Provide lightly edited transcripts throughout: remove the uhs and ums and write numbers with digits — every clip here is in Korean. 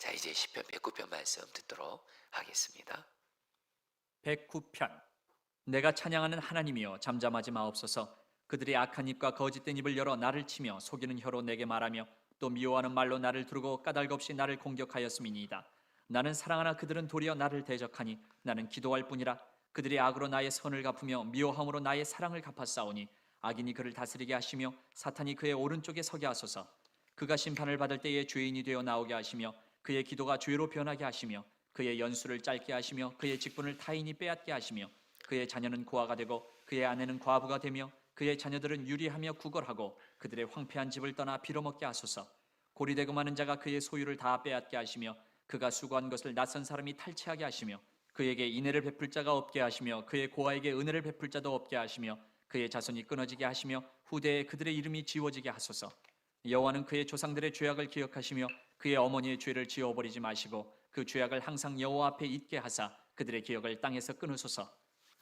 자, 이제 시편 109편 말씀 듣도록 하겠습니다. 109편. 내가 찬양하는 하나님이여 잠잠하지 마옵소서. 그들이 악한 입과 거짓된 입을 열어 나를 치며 속이는 혀로 내게 말하며 또 미워하는 말로 나를 두르고 까닭없이 나를 공격하였음이니이다. 나는 사랑하나 그들은 도리어 나를 대적하니 나는 기도할 뿐이라. 그들이 악으로 나의 선을 갚으며 미워함으로 나의 사랑을 갚았사오니 악인이 그를 다스리게 하시며 사탄이 그의 오른쪽에 서게 하소서. 그가 심판을 받을 때에 죄인이 되어 나오게 하시며 그의 기도가 죄로 변하게 하시며 그의 연수를 짧게 하시며 그의 직분을 타인이 빼앗게 하시며 그의 자녀는 고아가 되고 그의 아내는 과부가 되며 그의 자녀들은 유리하며 구걸하고 그들의 황폐한 집을 떠나 빌어먹게 하소서. 고리되고 마는 자가 그의 소유를 다 빼앗게 하시며 그가 수고한 것을 낯선 사람이 탈취하게 하시며 그에게 인애를 베풀 자가 없게 하시며 그의 고아에게 은혜를 베풀 자도 없게 하시며 그의 자손이 끊어지게 하시며 후대에 그들의 이름이 지워지게 하소서. 여호와는 그의 조상들의 죄악을 기억하시며 그의 어머니의 죄를 지워버리지 마시고 그 죄악을 항상 여호와 앞에 잊게 하사 그들의 기억을 땅에서 끊으소서.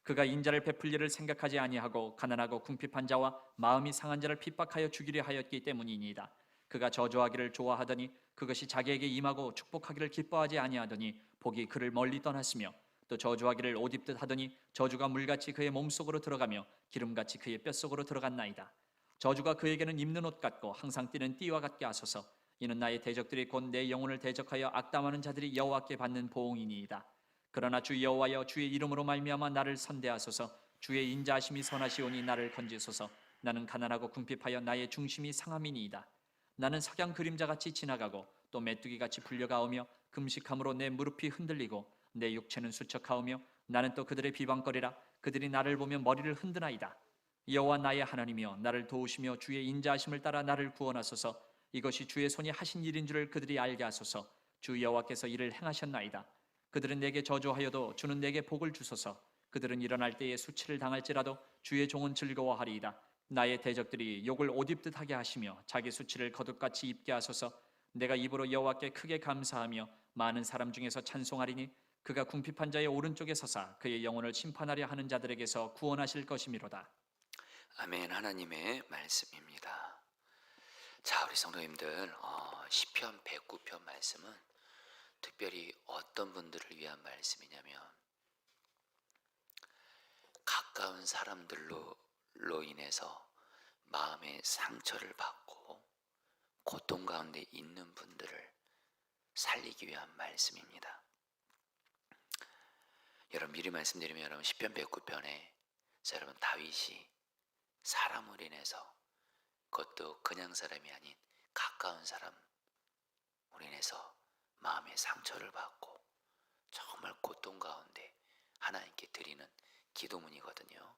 그가 인자를 베풀 일을 생각하지 아니하고 가난하고 궁핍한 자와 마음이 상한 자를 핍박하여 죽이려 하였기 때문이니이다. 그가 저주하기를 좋아하더니 그것이 자기에게 임하고 축복하기를 기뻐하지 아니하더니 복이 그를 멀리 떠났으며 또 저주하기를 옷 입듯 하더니 저주가 물같이 그의 몸속으로 들어가며 기름같이 그의 뼛속으로 들어갔나이다. 저주가 그에게는 입는 옷 같고 항상 뛰는 띠와 같게 하소서. 이는 나의 대적들이 곧 내 영혼을 대적하여 악담하는 자들이 여호와께 받는 보응이니이다. 그러나 주 여호와여 주의 이름으로 말미암아 나를 선대하소서. 주의 인자하심이 선하시오니 나를 건지소서. 나는 가난하고 궁핍하여 나의 중심이 상함이니이다. 나는 석양 그림자같이 지나가고 또 메뚜기같이 불려가오며 금식함으로 내 무릎이 흔들리고 내 육체는 수척하오며 나는 또 그들의 비방거리라. 그들이 나를 보며 머리를 흔드나이다. 여호와 나의 하나님이여 나를 도우시며 주의 인자하심을 따라 나를 구원하소서. 이것이 주의 손이 하신 일인 줄을 그들이 알게 하소서. 주 여호와께서 이를 행하셨나이다. 그들은 내게 저주하여도 주는 내게 복을 주소서. 그들은 일어날 때에 수치를 당할지라도 주의 종은 즐거워하리이다. 나의 대적들이 욕을 옷 입듯 하게 하시며 자기 수치를 거듭같이 입게 하소서. 내가 입으로 여호와께 크게 감사하며 많은 사람 중에서 찬송하리니 그가 궁핍한 자의 오른쪽에 서사 그의 영혼을 심판하려 하는 자들에게서 구원하실 것이미로다. 아멘. 하나님의 말씀입니다. 자, 우리 성도님들, 시편 109편 말씀은 특별히 어떤 분들을 위한 말씀이냐면 가까운 사람들로 인해서 마음의 상처를 받고 고통 가운데 있는 분들을 살리기 위한 말씀입니다. 여러분, 미리 말씀드리면 여러분 시편 109편에 여러분 다윗이 사람을 인해서, 그것도 그냥 사람이 아닌 가까운 사람으로 인해서 마음의 상처를 받고 정말 고통 가운데 하나님께 드리는 기도문이거든요.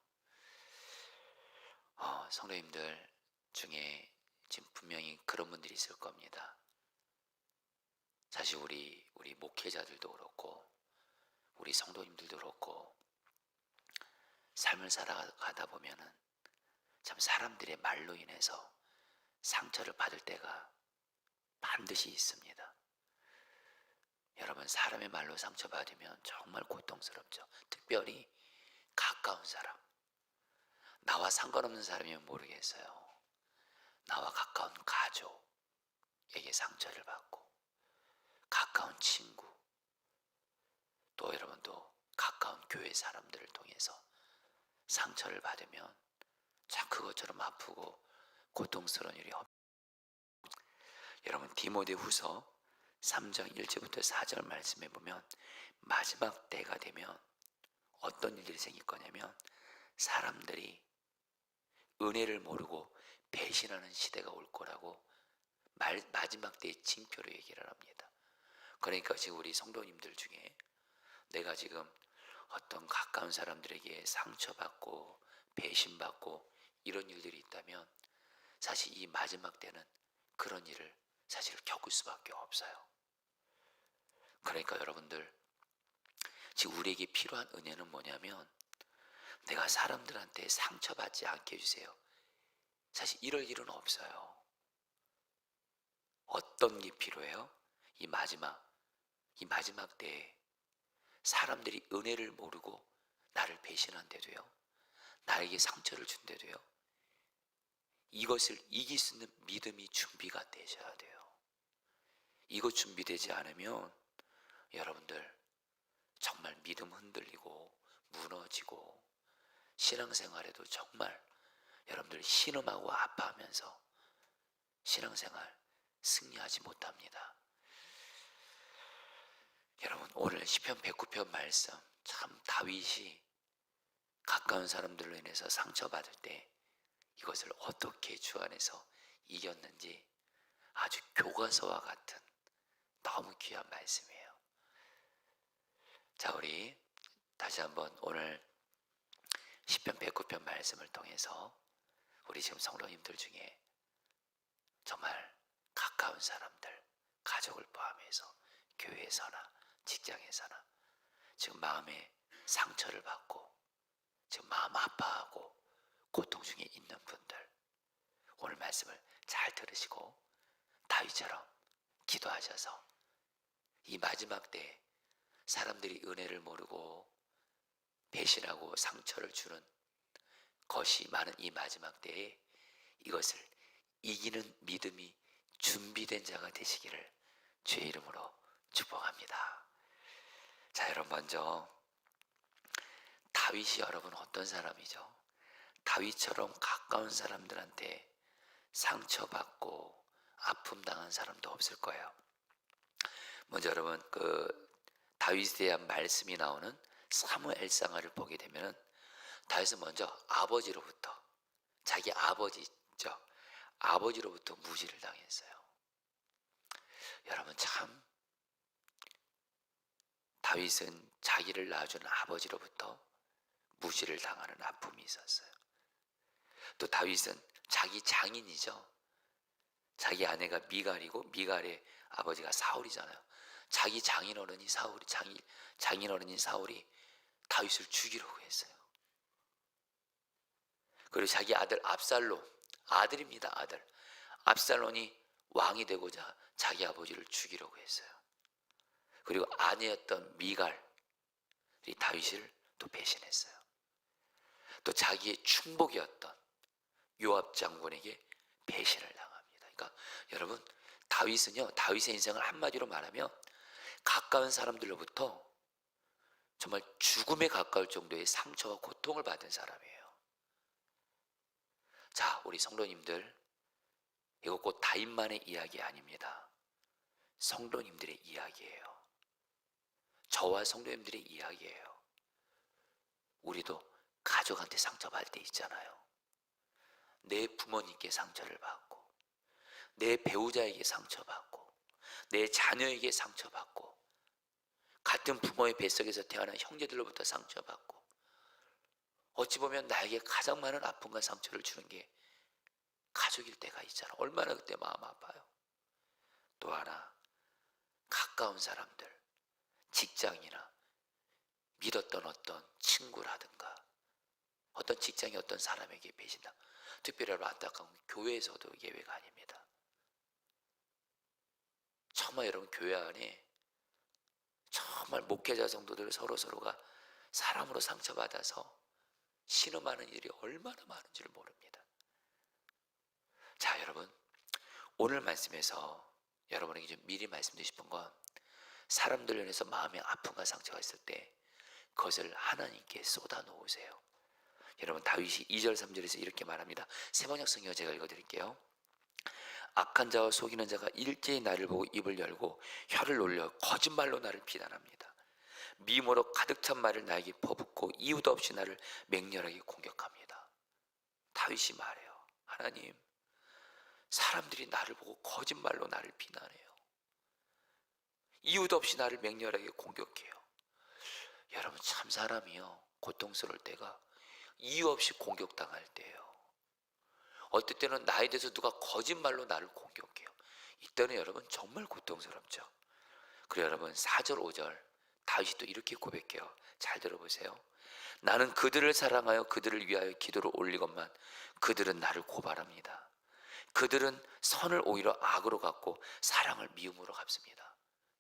성도님들 중에 지금 분명히 그런 분들이 있을 겁니다. 사실 우리 목회자들도 그렇고 우리 성도님들도 그렇고 삶을 살아가다 보면은 참 사람들의 말로 인해서 상처를 받을 때가 반드시 있습니다. 여러분, 사람의 말로 상처받으면 정말 고통스럽죠. 특별히 가까운 사람, 나와 상관없는 사람이면 모르겠어요. 나와 가까운 가족에게 상처를 받고 가까운 친구, 또 여러분도 가까운 교회 사람들을 통해서 상처를 받으면 참 그것처럼 아프고 고통스러운 일이 없습니다. 여러분, 디모데후서 3장 1절부터 4절 말씀해 보면 마지막 때가 되면 어떤 일들이 생길 거냐면 사람들이 은혜를 모르고 배신하는 시대가 올 거라고 마지막 때의 징표로 얘기를 합니다. 그러니까 지금 우리 성도님들 중에 내가 지금 어떤 가까운 사람들에게 상처받고 배신받고 이런 일들이 있다면 사실 이 마지막 때는 그런 일을 사실 겪을 수밖에 없어요. 그러니까 여러분들, 지금 우리에게 필요한 은혜는 뭐냐면 내가 사람들한테 상처받지 않게 해주세요. 사실 이럴 일은 없어요. 어떤 게 필요해요? 이 마지막 때에 사람들이 은혜를 모르고 나를 배신한데도요, 나에게 상처를 준데도요, 이것을 이길 수 있는 믿음이 준비가 되셔야 돼요. 이거 준비되지 않으면 여러분들 정말 믿음 흔들리고 무너지고 신앙생활에도 정말 여러분들 신음하고 아파하면서 신앙생활 승리하지 못합니다. 여러분, 오늘 시편 109편 말씀, 참 다윗이 가까운 사람들로 인해서 상처받을 때 이것을 어떻게 주 안에서 이겼는지 아주 교과서와 같은 너무 귀한 말씀이에요. 자, 우리 다시 한번 오늘 시편 109편 말씀을 통해서 우리 지금 성도님들 중에 정말 가까운 사람들, 가족을 포함해서 교회에서나 직장에서나 지금 마음에 상처를 받고 지금 마음 아파하고 고통 중에 있는 분들, 오늘 말씀을 잘 들으시고 다윗처럼 기도하셔서 이 마지막 때에 사람들이 은혜를 모르고 배신하고 상처를 주는 것이 많은 이 마지막 때에 이것을 이기는 믿음이 준비된 자가 되시기를 주의 이름으로 축복합니다. 자, 여러분, 먼저 다윗이 여러분 어떤 사람이죠? 다윗처럼 가까운 사람들한테 상처받고 아픔 당한 사람도 없을 거예요. 먼저 여러분 다윗에 대한 말씀이 나오는 사무엘상하를 보게 되면 다윗은 먼저 아버지로부터, 자기 아버지죠, 아버지로부터 무시를 당했어요. 여러분, 참 다윗은 자기를 낳아주는 아버지로부터 무시를 당하는 아픔이 있었어요. 또 다윗은 자기 장인이죠, 자기 아내가 미갈이고 미갈의 아버지가 사울이잖아요. 자기 장인어른인 사울이 다윗을 죽이려고 했어요. 그리고 자기 아들 압살롬, 아들입니다, 아들 압살롬이 왕이 되고자 자기 아버지를 죽이려고 했어요. 그리고 아내였던 미갈이 다윗을 또 배신했어요. 또 자기의 충복이었던 요압 장군에게 배신을 당합니다. 그러니까 여러분, 다윗은요, 다윗의 인생을 한마디로 말하면 가까운 사람들로부터 정말 죽음에 가까울 정도의 상처와 고통을 받은 사람이에요. 자, 우리 성도님들, 이거 곧 다윗만의 이야기 아닙니다. 성도님들의 이야기예요. 저와 성도님들의 이야기예요. 우리도 가족한테 상처받을 때 있잖아요. 내 부모님께 상처를 받고, 내 배우자에게 상처받고, 내 자녀에게 상처받고, 같은 부모의 뱃속에서 태어난 형제들로부터 상처받고, 어찌 보면 나에게 가장 많은 아픔과 상처를 주는 게 가족일 때가 있잖아. 얼마나 그때 마음 아파요. 또 하나, 가까운 사람들, 직장이나 믿었던 어떤 친구라든가 어떤 직장의 어떤 사람에게 배신당, 특별히 안타까운 교회에서도 예외가 아닙니다. 정말 여러분, 교회 안에 정말 목회자 성도들 서로가 사람으로 상처받아서 신음하는 일이 얼마나 많은지를 모릅니다. 자, 여러분, 오늘 말씀에서 여러분에게 좀 미리 말씀드리고 싶은 건, 사람들 인해서 마음에 아픔과 상처가 있을 때 그것을 하나님께 쏟아 놓으세요. 여러분, 다윗이 2절 3절에서 이렇게 말합니다. 새번역 성경 제가 읽어드릴게요. 악한 자와 속이는 자가 일제히 나를 보고 입을 열고 혀를 놀려 거짓말로 나를 비난합니다. 미모로 가득 찬 말을 나에게 퍼붓고 이유도 없이 나를 맹렬하게 공격합니다. 다윗이 말해요. 하나님, 사람들이 나를 보고 거짓말로 나를 비난해요. 이유도 없이 나를 맹렬하게 공격해요. 여러분, 참 사람이요, 고통스러울 때가 이유 없이 공격당할 때예요. 어떨 때는 나에 대해서 누가 거짓말로 나를 공격해요. 이때는 여러분 정말 고통스럽죠. 그리고 여러분, 4절 5절 다윗이 또 이렇게 고백해요. 잘 들어보세요. 나는 그들을 사랑하여 그들을 위하여 기도를 올리건만 그들은 나를 고발합니다. 그들은 선을 오히려 악으로 갚고 사랑을 미움으로 갚습니다.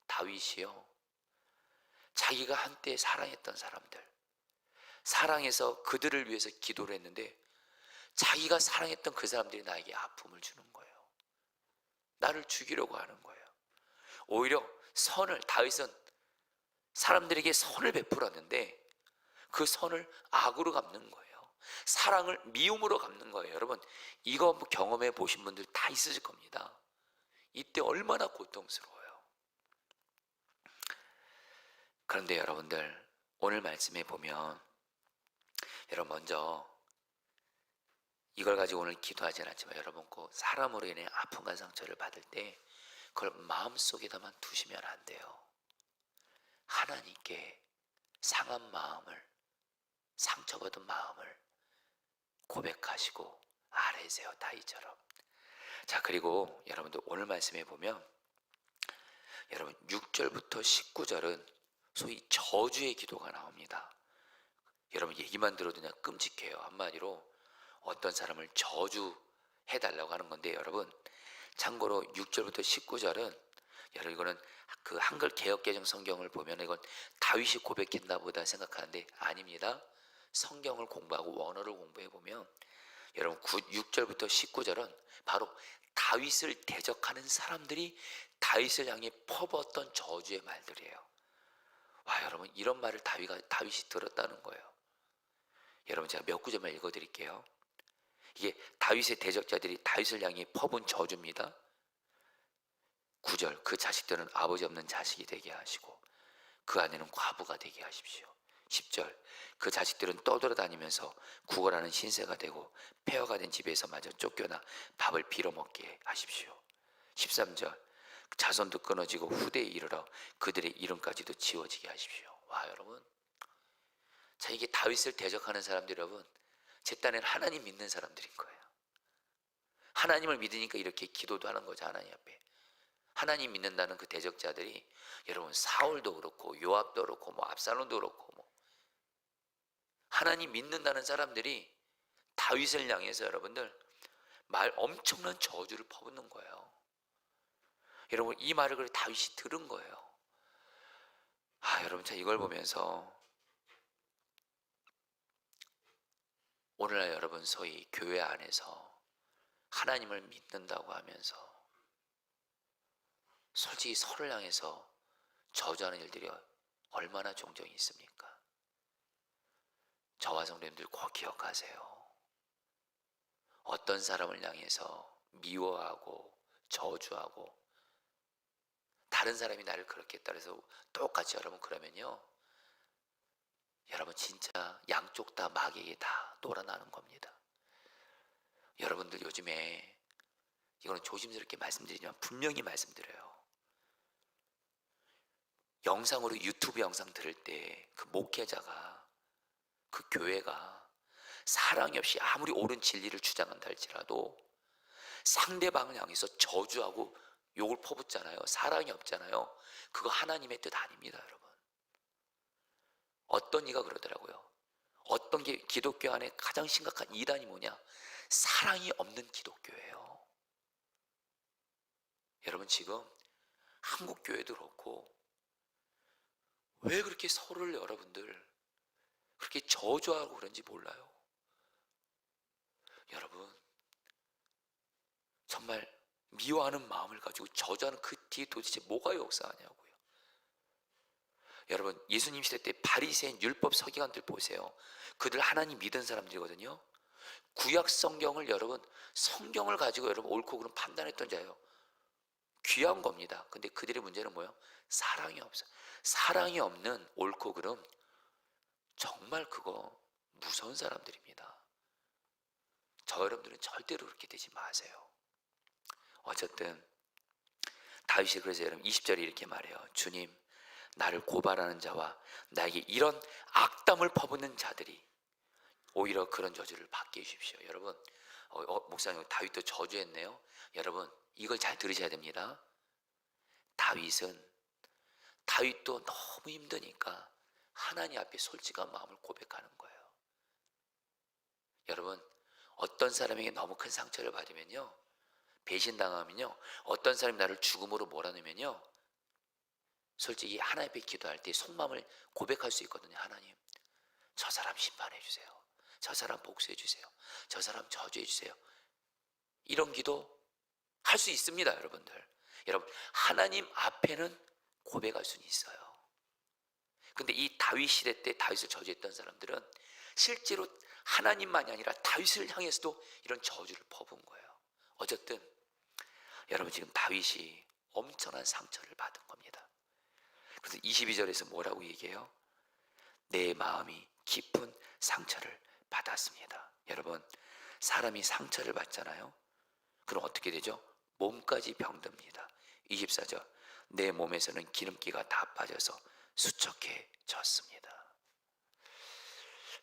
다윗이요, 자기가 한때 사랑했던 사람들, 사랑해서 그들을 위해서 기도를 했는데 자기가 사랑했던 그 사람들이 나에게 아픔을 주는 거예요. 나를 죽이려고 하는 거예요. 오히려 다윗은 사람들에게 선을 베풀었는데 그 선을 악으로 갚는 거예요. 사랑을 미움으로 갚는 거예요. 여러분, 이거 한번 경험해 보신 분들 다 있으실 겁니다. 이때 얼마나 고통스러워요. 그런데 여러분들, 오늘 말씀에 보면, 여러분 먼저 이걸 가지고 오늘 기도하진 않지만, 여러분 꼭 사람으로 인해 아픔과 상처를 받을 때 그걸 마음속에다만 두시면 안 돼요. 하나님께 상한 마음을, 상처받은 마음을 고백하시고 아뢰세요, 다윗처럼. 자, 그리고 여러분들 오늘 말씀에 보면, 여러분 6절부터 19절은 소위 저주의 기도가 나옵니다. 여러분 얘기만 들어도 그냥 끔찍해요. 한마디로 어떤 사람을 저주해달라고 하는 건데, 여러분 참고로 6절부터 19절은, 여러분 이거는 그 한글 개역개정 성경을 보면 이건 다윗이 고백했나 보다 생각하는데 아닙니다. 성경을 공부하고 원어를 공부해 보면 여러분 6절부터 19절은 바로 다윗을 대적하는 사람들이 다윗을 향해 퍼부었던 저주의 말들이에요. 와, 여러분 이런 말을 다윗이 들었다는 거예요. 여러분 제가 몇 구절만 읽어드릴게요. 이게 다윗의 대적자들이 다윗을 향해 퍼부은 저주입니다. 9절, 그 자식들은 아버지 없는 자식이 되게 하시고 그 아내는 과부가 되게 하십시오. 10절, 그 자식들은 떠돌아다니면서 구걸하는 신세가 되고 폐허가 된 집에서 마저 쫓겨나 밥을 빌어먹게 하십시오. 13절, 자손도 끊어지고 후대에 이르러 그들의 이름까지도 지워지게 하십시오. 와, 여러분, 자, 이게 다윗을 대적하는 사람들, 여러분 제 딴에는 하나님 믿는 사람들인 거예요. 하나님을 믿으니까 이렇게 기도도 하는 거죠. 하나님 앞에 하나님 믿는다는 그 대적자들이, 여러분 사울도 그렇고 요압도 그렇고 뭐 압살롬도 그렇고 뭐 하나님 믿는다는 사람들이 다윗을 향해서 여러분들 엄청난 저주를 퍼붓는 거예요. 여러분 이 말을 그래 다윗이 들은 거예요. 여러분 자, 이걸 보면서 오늘날 여러분 소위 교회 안에서 하나님을 믿는다고 하면서 솔직히 서로를 향해서 저주하는 일들이 얼마나 종종 있습니까? 저와 성도님들 꼭 기억하세요. 어떤 사람을 향해서 미워하고 저주하고 다른 사람이 나를 그렇게 했다 해서 똑같이 여러분 그러면요, 여러분 진짜 양쪽 다 마귀에게 다 놀아나는 겁니다. 여러분들 요즘에 이거는 조심스럽게 말씀드리지만 분명히 말씀드려요. 영상으로 유튜브 영상 들을 때 그 목회자가, 그 교회가 사랑이 없이 아무리 옳은 진리를 주장한다 할지라도 상대방을 향해서 저주하고 욕을 퍼붓잖아요. 사랑이 없잖아요. 그거 하나님의 뜻 아닙니다, 여러분. 어떤 이가 그러더라고요. 어떤 게 기독교 안에 가장 심각한 이단이 뭐냐? 사랑이 없는 기독교예요. 여러분 지금 한국 교회도 그렇고 왜 그렇게 서로를 여러분들 그렇게 저주하고 그런지 몰라요. 여러분 정말 미워하는 마음을 가지고 저주하는 그 뒤에 도대체 뭐가 역사하냐고요. 여러분 예수님 시대 때 바리새인 율법 서기관들 보세요. 그들 하나님 믿은 사람들이거든요. 구약 성경을, 여러분 성경을 가지고 여러분 옳고 그름 판단했던 자예요. 귀한 겁니다. 근데 그들의 문제는 뭐예요? 사랑이 없어요. 사랑이 없는 옳고 그름, 정말 그거 무서운 사람들입니다. 저 여러분들은 절대로 그렇게 되지 마세요. 어쨌든 다윗이 그래서 여러분 20절에 이렇게 말해요. 주님, 나를 고발하는 자와 나에게 이런 악담을 퍼붓는 자들이 오히려 그런 저주를 받게 해주십시오. 여러분 목사님 다윗도 저주했네요. 여러분 이걸 잘 들으셔야 됩니다. 다윗도 너무 힘드니까 하나님 앞에 솔직한 마음을 고백하는 거예요. 여러분 어떤 사람에게 너무 큰 상처를 받으면요, 배신당하면요, 어떤 사람이 나를 죽음으로 몰아내면요, 솔직히 하나님 앞에 기도할 때 속마음을 고백할 수 있거든요. 하나님, 저 사람 심판해 주세요. 저 사람 복수해 주세요. 저 사람 저주해 주세요. 이런 기도 할 수 있습니다, 여러분들. 여러분, 하나님 앞에는 고백할 수는 있어요. 근데 이 다윗 시대 때 다윗을 저주했던 사람들은 실제로 하나님만이 아니라 다윗을 향해서도 이런 저주를 퍼부은 거예요. 어쨌든 여러분, 지금 다윗이 엄청난 상처를 받은 겁니다. 그래서 22절에서 뭐라고 얘기해요? 내 마음이 깊은 상처를 받았습니다. 여러분, 사람이 상처를 받잖아요. 그럼 어떻게 되죠? 몸까지 병듭니다. 24절, 내 몸에서는 기름기가 다 빠져서 수척해졌습니다.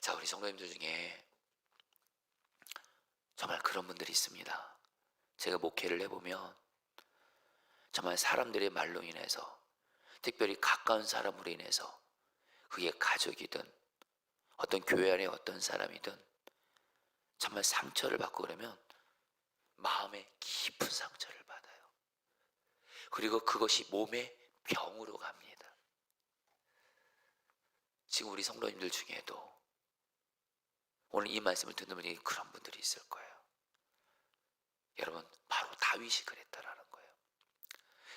자, 우리 성도님들 중에 정말 그런 분들이 있습니다. 제가 목회를 해보면 정말 사람들의 말로 인해서, 특별히 가까운 사람으로 인해서, 그게 가족이든 어떤 교회 안에 어떤 사람이든 정말 상처를 받고 그러면 마음에 깊은 상처를 받아요. 그리고 그것이 몸의 병으로 갑니다. 지금 우리 성도님들 중에도 오늘 이 말씀을 듣는 분이 그런 분들이 있을 거예요. 여러분, 바로 다윗이 그랬다라는 거예요.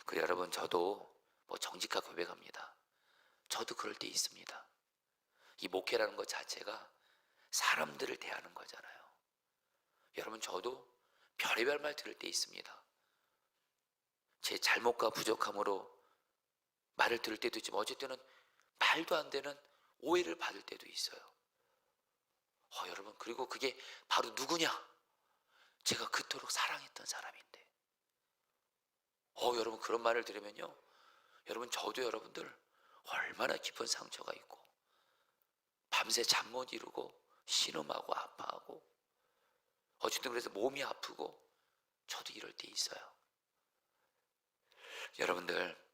그래, 여러분, 저도 정직하게 고백합니다. 저도 그럴 때 있습니다. 이 목회라는 것 자체가 사람들을 대하는 거잖아요. 여러분, 저도 별의별 말 들을 때 있습니다. 제 잘못과 부족함으로 말을 들을 때도 있지만 어쩔 때는 말도 안 되는 오해를 받을 때도 있어요. 여러분, 그리고 그게 바로 누구냐? 제가 그토록 사랑했던 사람인데. 여러분, 그런 말을 들으면요, 여러분, 저도 여러분들 얼마나 깊은 상처가 있고 밤새 잠 못 이루고 신음하고 아파하고 어쨌든 그래서 몸이 아프고 저도 이럴 때 있어요. 여러분들,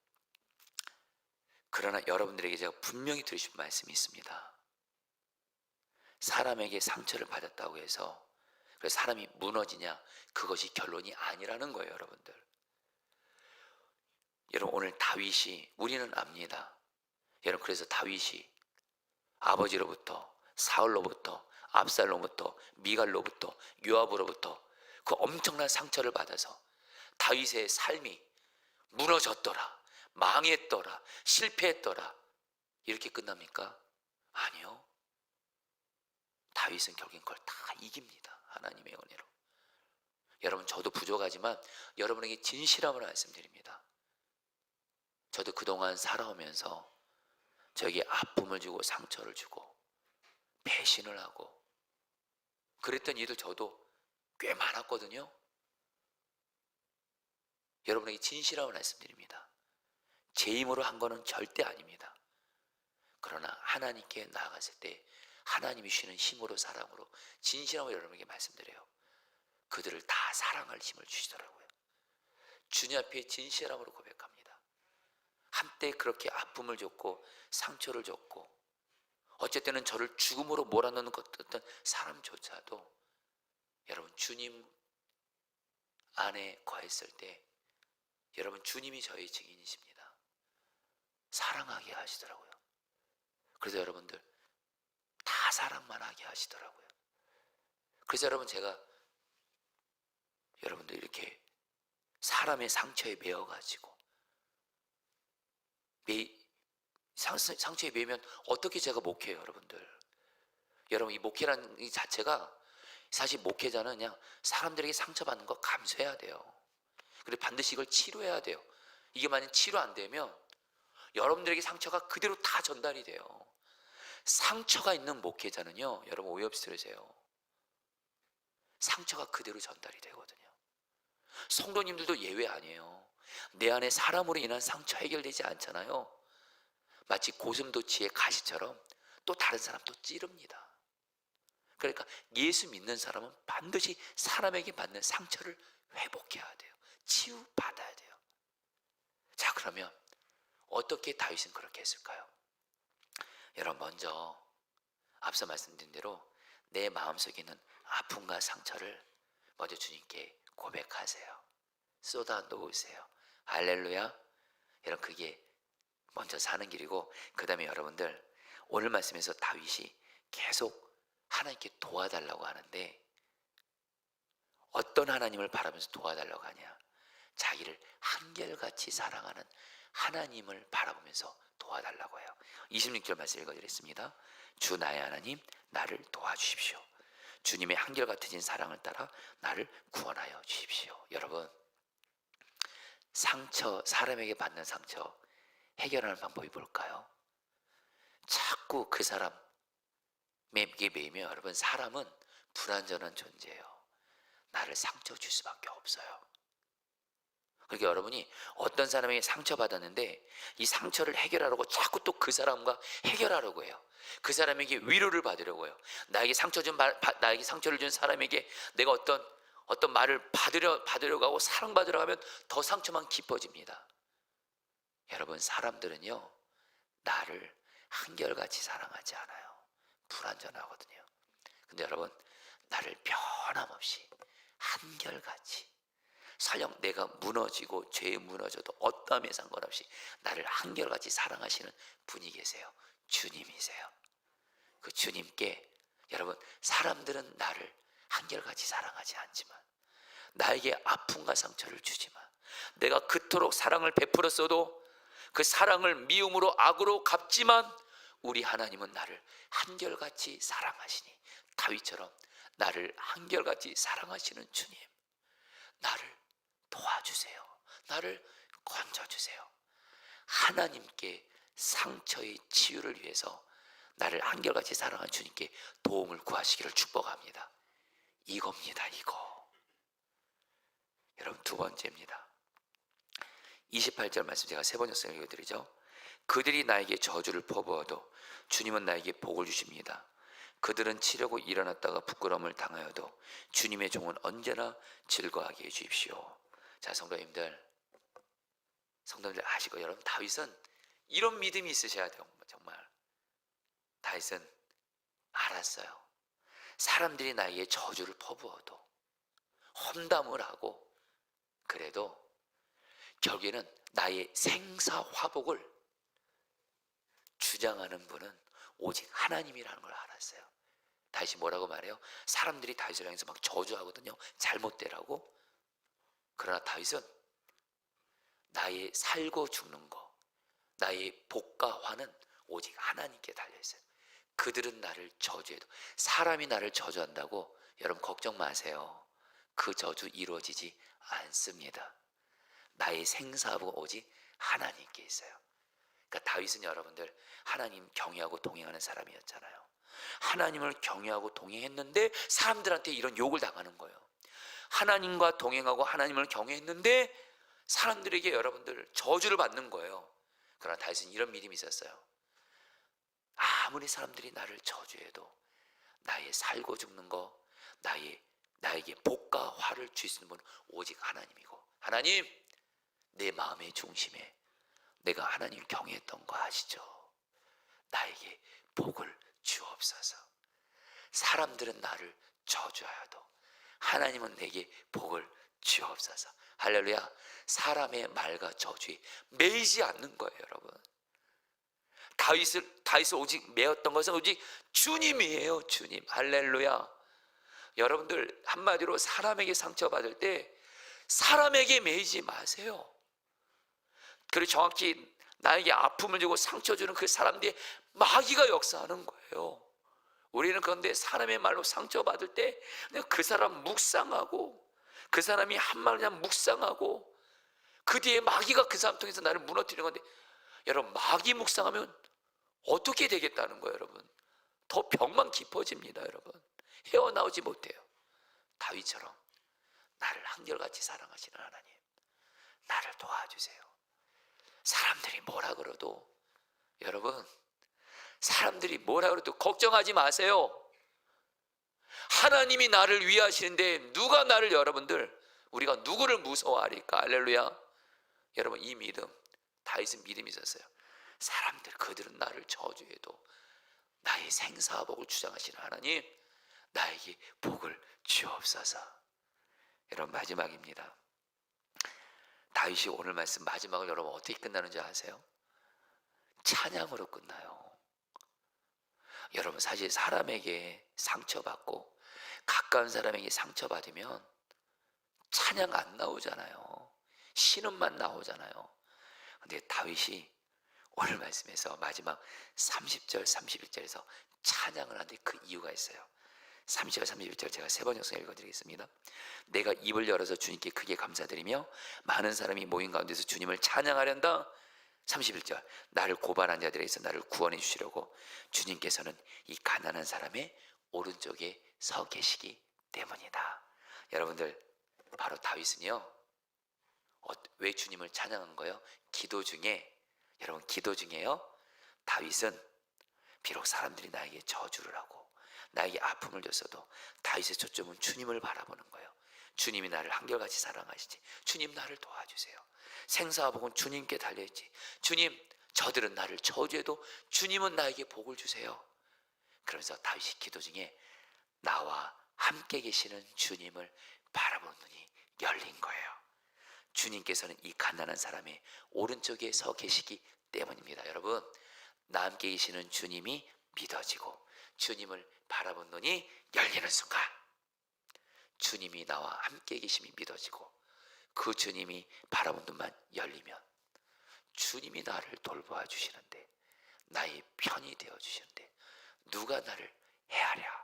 그러나 여러분들에게 제가 분명히 드리신 말씀이 있습니다. 사람에게 상처를 받았다고 해서 그래서 사람이 무너지냐, 그것이 결론이 아니라는 거예요. 여러분들, 여러분, 오늘 다윗이, 우리는 압니다. 여러분, 그래서 다윗이 아버지로부터, 사울로부터, 압살롬부터, 미갈로부터, 요압으로부터 그 엄청난 상처를 받아서 다윗의 삶이 무너졌더라, 망했더라, 실패했더라, 이렇게 끝납니까? 아니요. 다윗은 결국엔 그걸 다 이깁니다. 하나님의 은혜로. 여러분, 저도 부족하지만 여러분에게 진실함을 말씀드립니다. 저도 그동안 살아오면서 저에게 아픔을 주고 상처를 주고 배신을 하고 그랬던 일들 저도 꽤 많았거든요. 여러분에게 진실함을 말씀드립니다. 제 힘으로 한 거는 절대 아닙니다. 그러나 하나님께 나아갔을 때 하나님이 주시는 힘으로, 사랑으로, 진실함으로 여러분에게 말씀드려요. 그들을 다 사랑할 힘을 주시더라고요. 주님 앞에 진실함으로 고백합니다. 한때 그렇게 아픔을 줬고 상처를 줬고 어쨌든 저를 죽음으로 몰아넣는 어떤 사람조차도 여러분, 주님 안에 거했을 때 여러분, 주님이 저의 증인이십니다. 사랑하게 하시더라고요. 그래서 여러분들 다 사랑만 하게 하시더라고요. 그래서 여러분, 제가 여러분들 이렇게 사람의 상처에 매여가지고 상처에 매이면 어떻게 제가 목회해요? 여러분들, 여러분, 이 목회라는 이 자체가 사실 목회자는 그냥 사람들에게 상처받는 거 감수해야 돼요. 그리고 반드시 이걸 치료해야 돼요. 이게 만약 치료 안 되면 여러분들에게 상처가 그대로 다 전달이 돼요. 상처가 있는 목회자는요, 여러분 오해 없이 들으세요. 상처가 그대로 전달이 되거든요. 성도님들도 예외 아니에요. 내 안에 사람으로 인한 상처 해결되지 않잖아요. 마치 고슴도치의 가시처럼 또 다른 사람 또 찌릅니다. 그러니까 예수 믿는 사람은 반드시 사람에게 받는 상처를 회복해야 돼요. 치유받아야 돼요. 자, 그러면 어떻게 다윗은 그렇게 했을까요? 여러분, 먼저 앞서 말씀드린 대로 내 마음속에 있는 아픔과 상처를 먼저 주님께 고백하세요. 쏟아 놓으세요. 할렐루야. 여러분, 그게 먼저 사는 길이고, 그 다음에 여러분들 오늘 말씀에서 다윗이 계속 하나님께 도와달라고 하는데 어떤 하나님을 바라면서 도와달라고 하냐? 자기를 한결같이 사랑하는 하나님을 바라보면서 도와달라고 해요. 26절 말씀 읽어드리겠습니다. 주 나의 하나님, 나를 도와주십시오. 주님의 한결같아진 사랑을 따라 나를 구원하여 주십시오. 여러분, 상처, 사람에게 받는 상처 해결하는 방법이 뭘까요? 자꾸 그 사람에게 매이면, 여러분, 사람은 불완전한 존재예요. 나를 상처 줄 수밖에 없어요. 그러니까 여러분이 어떤 사람에게 상처받았는데 이 상처를 해결하려고 자꾸 또 그 사람과 해결하려고 해요. 그 사람에게 위로를 받으려고 해요. 나에게 상처를 준 사람에게 내가 어떤 말을 받으려고 하고 사랑받으려고 하면 더 상처만 깊어집니다. 여러분, 사람들은요, 나를 한결같이 사랑하지 않아요. 불완전하거든요. 근데 여러분, 나를 변함없이 한결같이, 설령 내가 무너지고 죄에 무너져도 어떠함에 상관없이 나를 한결같이 사랑하시는 분이 계세요. 주님이세요. 그 주님께, 여러분, 사람들은 나를 한결같이 사랑하지 않지만, 나에게 아픔과 상처를 주지만, 내가 그토록 사랑을 베풀었어도 그 사랑을 미움으로 악으로 갚지만, 우리 하나님은 나를 한결같이 사랑하시니, 다윗처럼 나를 한결같이 사랑하시는 주님, 나를 도와주세요. 나를 건져주세요. 하나님께 상처의 치유를 위해서 나를 한결같이 사랑하는 주님께 도움을 구하시기를 축복합니다. 이겁니다, 이거. 여러분, 두 번째입니다. 28절 말씀 제가 세 번째 읽어드리죠. 그들이 나에게 저주를 퍼부어도 주님은 나에게 복을 주십니다. 그들은 치려고 일어났다가 부끄러움을 당하여도 주님의 종은 언제나 즐거워하게 해주십시오. 자, 성도님들 아시고, 여러분, 다윗은 이런 믿음이 있으셔야 돼요. 정말 다윗은 알았어요. 사람들이 나에게 저주를 퍼부어도, 험담을 하고, 그래도 결국에는 나의 생사화복을 주장하는 분은 오직 하나님이라는 걸 알았어요. 다윗이 뭐라고 말해요? 사람들이 다윗을 향해서 막 저주하거든요. 잘못되라고. 그러나 다윗은 나의 살고 죽는 거, 나의 복과 화는 오직 하나님께 달려있어요. 그들은 나를 저주해도, 사람이 나를 저주한다고 여러분 걱정 마세요. 그 저주 이루어지지 않습니다. 나의 생사하고 오직 하나님께 있어요. 그러니까 다윗은 여러분들 하나님 경외하고 동행하는 사람이었잖아요. 하나님을 경외하고 동행했는데 사람들한테 이런 욕을 당하는 거예요. 하나님과 동행하고 하나님을 경외했는데 사람들에게 여러분들 저주를 받는 거예요. 그러나 다윗은 이런 믿음이 있었어요. 아무리 사람들이 나를 저주해도 나의 살고 죽는 거, 나에게 복과 화를 주시는 분은 오직 하나님이고, 하나님, 내 마음의 중심에 내가 하나님 경외했던 거 아시죠? 나에게 복을 주옵소서. 사람들은 나를 저주하여도 하나님은 내게 복을 주옵소서. 할렐루야. 사람의 말과 저주에 매이지 않는 거예요, 여러분. 다윗을 오직 매었던 것은 오직 주님이에요, 주님. 할렐루야. 여러분들, 한마디로 사람에게 상처받을 때 사람에게 매이지 마세요. 그리고 정확히 나에게 아픔을 주고 상처 주는 그 사람들의 마귀가 역사하는 거예요. 우리는 그런데 사람의 말로 상처받을 때 내가 그 사람 묵상하고, 그 사람이 한 말을 그냥 묵상하고, 그 뒤에 마귀가 그 사람 통해서 나를 무너뜨리는 건데, 여러분, 마귀 묵상하면 어떻게 되겠다는 거예요, 여러분? 더 병만 깊어집니다, 여러분. 헤어나오지 못해요. 다윗처럼 나를 한결같이 사랑하시는 하나님, 나를 도와주세요. 사람들이 뭐라 그래도, 여러분, 사람들이 뭐라 그래도 걱정하지 마세요. 하나님이 나를 위하시는데 누가 나를, 여러분들, 우리가 누구를 무서워하리까? 할렐루야. 여러분, 이 믿음, 다윗은 믿음이 있었어요. 사람들, 그들은 나를 저주해도 나의 생사복을 주장하시는 하나님, 나에게 복을 주옵소서. 여러분, 마지막입니다. 다윗이 오늘 말씀 마지막을 여러분 어떻게 끝나는지 아세요? 찬양으로 끝나요. 여러분, 사실 사람에게 상처받고 가까운 사람에게 상처받으면 찬양 안 나오잖아요. 신음만 나오잖아요. 근데 다윗이 오늘 말씀에서 마지막 30절 31절에서 찬양을 하는데 그 이유가 있어요. 30절 31절 제가 세 번 영상 읽어드리겠습니다. 내가 입을 열어서 주님께 크게 감사드리며 많은 사람이 모인 가운데서 주님을 찬양하련다. 31절 나를 고발한 자들에게서 나를 구원해 주시려고 주님께서는 이 가난한 사람의 오른쪽에 서 계시기 때문이다. 여러분들, 바로 다윗은요, 왜 주님을 찬양한 거예요? 기도 중에, 여러분, 기도 중에요, 다윗은 비록 사람들이 나에게 저주를 하고 나에게 아픔을 줬어도 다윗의 초점은 주님을 바라보는 거예요. 주님이 나를 한결같이 사랑하시지, 주님 나를 도와주세요. 생사와 복은 주님께 달려있지, 주님 저들은 나를 저주해도 주님은 나에게 복을 주세요. 그러면서 다윗이 기도 중에 나와 함께 계시는 주님을 바라보는 눈이 열린 거예요. 주님께서는 이 가난한 사람의 오른쪽에 서 계시기 때문입니다. 여러분, 나 함께 계시는 주님이 믿어지고 주님을 바라본 눈이 열리는 순간, 주님이 나와 함께 계심이 믿어지고 그 주님이 바라본 눈만 열리면 주님이 나를 돌보아 주시는데, 나의 편이 되어 주시는데 누가 나를 해하랴.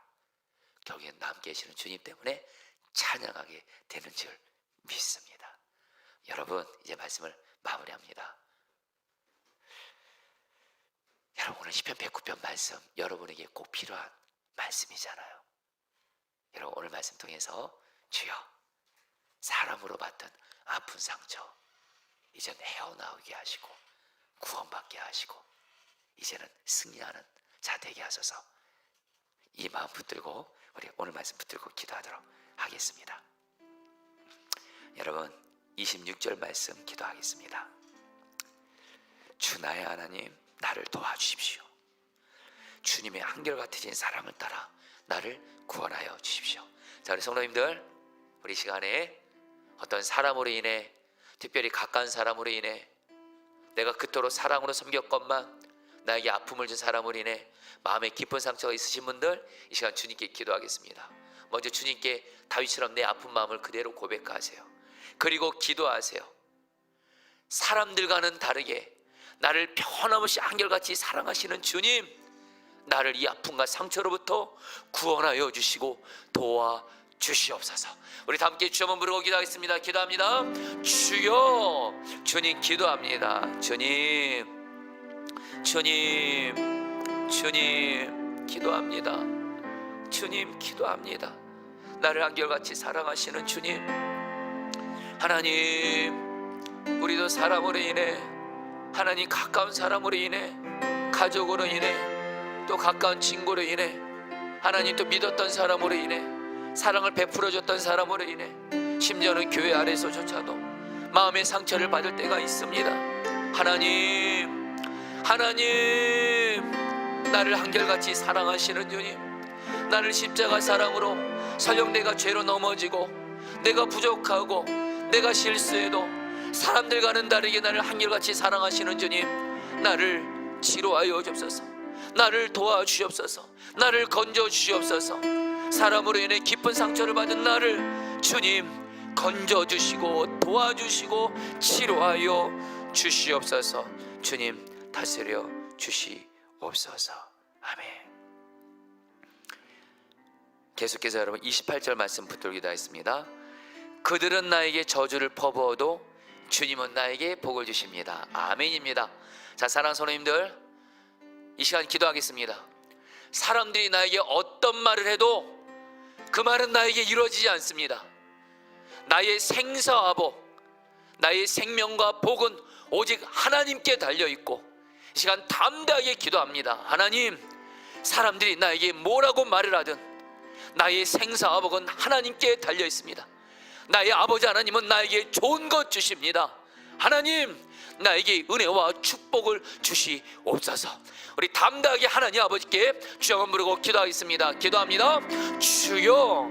결국엔 나 함께 계시는 주님 때문에 찬양하게 되는 줄 믿습니다. 여러분, 이제 말씀을 마무리합니다. 여러분, 오늘 시편 109편 말씀 여러분에게 꼭 필요한 말씀이잖아요. 여러분, 오늘 말씀 통해서 주여, 사람으로 받던 아픈 상처 이젠 헤어나오게 하시고 구원받게 하시고 이제는 승리하는 자 되게 하소서. 이 마음 붙들고 우리 오늘 말씀 붙들고 기도하도록 하겠습니다. 여러분, 26절 말씀 기도하겠습니다. 주 나의 하나님, 나를 도와주십시오. 주님의 한결같으신 사랑을 따라 나를 구원하여 주십시오. 자, 우리 성도님들, 우리 시간에 어떤 사람으로 인해, 특별히 가까운 사람으로 인해, 내가 그토록 사랑으로 섬겼건만 나에게 아픔을 준 사람으로 인해 마음에 깊은 상처가 있으신 분들, 이 시간 주님께 기도하겠습니다. 먼저 주님께 다윗처럼 내 아픈 마음을 그대로 고백하세요. 그리고 기도하세요. 사람들과는 다르게 나를 변함없이 한결같이 사랑하시는 주님, 나를 이 아픔과 상처로부터 구원하여 주시고 도와주시옵소서. 우리 다 함께 주 한번 부르고 기도하겠습니다. 기도합니다. 주여, 주님 기도합니다. 주님 기도합니다. 주님 기도합니다. 나를 한결같이 사랑하시는 주님, 하나님, 우리도 사람으로 인해, 하나님 가까운 사람으로 인해, 가족으로 인해, 또 가까운 친구로 인해, 하나님 또 믿었던 사람으로 인해, 사랑을 베풀어줬던 사람으로 인해, 심지어는 교회 안에서조차도 마음의 상처를 받을 때가 있습니다. 하나님, 나를 한결같이 사랑하시는 주님, 나를 십자가 사랑으로, 설령 내가 죄로 넘어지고 내가 부족하고 내가 실수해도 사람들과는 다르게 나를 한결같이 사랑하시는 주님, 나를 치료하여 주옵소서. 나를 도와주시옵소서. 나를 건져주시옵소서. 사람으로 인해 깊은 상처를 받은 나를 주님 건져주시고 도와주시고 치료하여 주시옵소서. 주님 다스려 주시옵소서. 아멘. 계속해서 여러분 28절 말씀 붙들기도 하겠습니다. 그들은 나에게 저주를 퍼부어도 주님은 나에게 복을 주십니다. 아멘입니다. 자, 사랑하는 성도님들, 이 시간 기도하겠습니다. 사람들이 나에게 어떤 말을 해도 그 말은 나에게 이루어지지 않습니다. 나의 생사와 복, 나의 생명과 복은 오직 하나님께 달려있고, 이 시간 담대하게 기도합니다. 하나님, 사람들이 나에게 뭐라고 말을 하든 나의 생사와 복은 하나님께 달려있습니다. 나의 아버지 하나님은 나에게 좋은 것 주십니다. 하나님, 나에게 은혜와 축복을 주시옵소서. 우리 담대하게 하나님 아버지께 주여 부르고 기도하겠습니다. 기도합니다. 주여.